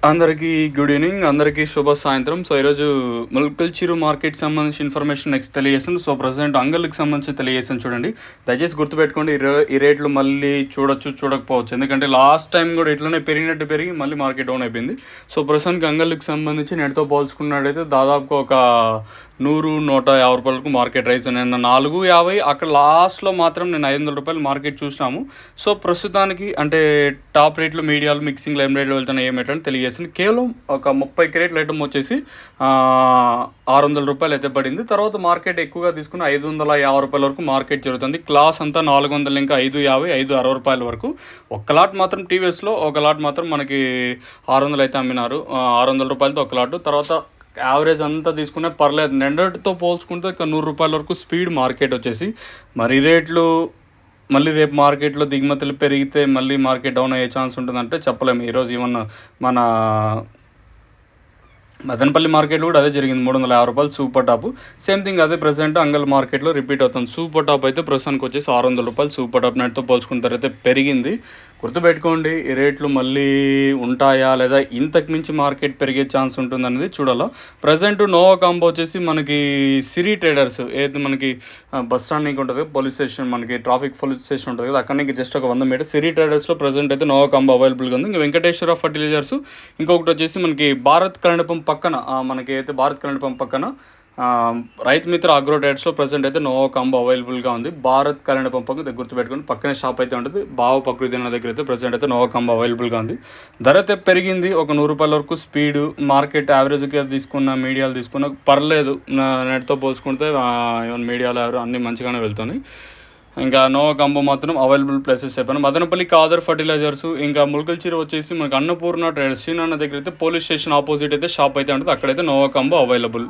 అందరికీ good evening. అందరికీ శుభ సాయంత్రం. సో, ఈరోజు ముల్కల్చిరు మార్కెట్‌కి సంబంధించి ఇన్ఫర్మేషన్ నెక్స్ట్ తెలియజేస్తాను. సో, ప్రెజెంట్ అంగల్‌కి సంబంధించి తెలియజేస్తాను చూడండి. దయచేసి గుర్తుపెట్టుకోండి ఈ రేట్లు మళ్ళీ చూడొచ్చు, చూడకపోవచ్చు. ఎందుకంటే లాస్ట్ టైం కూడా ఇట్లనే పెరిగినట్టు పెరిగి మళ్ళీ మార్కెట్ డౌన్ అయిపోయింది. సో, ప్రస్తుతానికి అంగల్‌కి సంబంధించి నెట్‌తో పోల్చుకున్నట్టయితే దాదాపుగా ఒక 100, రూ. 150 వరకు మార్కెట్ రైజ్. నిన్న 4.50 అక్కడ లాస్ట్‌లో మాత్రం నేను రూ. 500 మార్కెట్ చూసినాము. సో, ప్రస్తుతానికి అంటే టాప్ రేట్లు, మీడియాలు, మిక్సింగ్‌లో ఏం రేట్లు వెళ్తున్నాయి ఏమేటని తెలియజేసింది. కేవలం ఒక 30 క్రేట్ల ఐటమ్ వచ్చేసి రూ. 600 అయితే పడింది. తర్వాత మార్కెట్ ఎక్కువగా తీసుకుని రూ. 550 వరకు మార్కెట్ జరుగుతుంది. క్లాస్ అంతా 400 ఇంకా 550, రూ. 560 వరకు. ఒక్క లాట్ మాత్రం టీవీఎస్‌లో, ఒక లాట్ మాత్రం మనకి 600 అయితే అమ్మినారు. రూ. 600తో ఒక లాటు. తర్వాత యావరేజ్ అంతా తీసుకునే పర్లేదు. నిన్నటితో పోల్చుకుంటే ఇక రూ. 100 వరకు స్పీడ్ మార్కెట్ వచ్చేసి. మరి ఈ రేట్లు మళ్ళీ రేపు మార్కెట్‌లో దిగుమతులు పెరిగితే మళ్ళీ మార్కెట్ డౌన్ అయ్యే ఛాన్స్ ఉంటుందంటే చెప్పలేము. ఈరోజు ఈవెన్ మన మదనపల్లి మార్కెట్లో కూడా అదే జరిగింది. రూ. 350 సూపర్ టాప్. సేమ్ థింగ్ అదే ప్రెసెంట్ అంగల్ మార్కెట్లో రిపీట్ అవుతుంది. సూపర్ టాప్ అయితే ప్రస్తుతానికి వచ్చేసి రూ. 600 సూపర్ టాప్ నెట్తో పోల్చుకున్న తర్వాత పెరిగింది. గుర్తుపెట్టుకోండి, ఈ రేట్లు మళ్ళీ ఉంటాయా లేదా ఇంతకు మించి మార్కెట్ పెరిగే ఛాన్స్ ఉంటుందనేది చూడాలా. ప్రజెంట్ నోవా కాంబో వచ్చేసి మనకి సిరీ ట్రేడర్స్ ఏది మనకి బస్ స్టాండ్ నీకు ఉంటుంది, పోలీస్ స్టేషన్, మనకి ట్రాఫిక్ పోలీస్ స్టేషన్ ఉంటుంది కదా, అక్కడ నుంచి జస్ట్ ఒక 100 మీటర్ సిరీ ట్రేడర్స్లో ప్రజెంట్ అయితే నోవా కాంబో అవైలబుల్గా ఉంది. ఇంకా వెంకటేశ్వర ఫర్టిలైజర్స్, ఇంకొకటి వచ్చేసి మనకి భారత్ కరెంట్ పంప్ పక్కన మనకి అయితే భారత్ కరెంట్ పంప్ పక్కన రైతు మిత్ర అగ్రో ట్రేడ్స్లో ప్రజెంట్ అయితే నోవా కాంబో అవైలబుల్గా ఉంది. భారత్ కరెంట్ పంప్ దగ్గర గుర్తుపెట్టుకుని పక్కనే షాప్ అయితే ఉంటుంది. భావ ప్రకృతి అన్న దగ్గర అయితే ప్రజెంట్ అయితే నోవా కాంబో అవైలబుల్గా ఉంది. ధర అయితే పెరిగింది. ఒక రూ. 100 వరకు స్పీడు మార్కెట్ యావరేజ్గా తీసుకున్న, మీడియాలు తీసుకున్న పర్లేదు. నెట్తో పోల్చుకుంటే ఈవెన్ మీడియాలో అన్నీ మంచిగానే వెళ్తున్నాయి. ఇంకా నోవా కాంబో మాత్రం అవైలబుల్ ప్లేసెస్ చెప్పాను. మదనపల్లి కాదర్ ఫర్టిలైజర్స్, ఇంకా ముల్కల్చిరు వచ్చేసి మనకి అన్నపూర్ణ ట్రేడర్స్ సీన్ అన్న దగ్గర అయితే పోలీస్ స్టేషన్ ఆపోజిట్ అయితే షాప్ అయితే ఉంటుంది. అక్కడైతే నోవా కాంబో అవైలబుల్.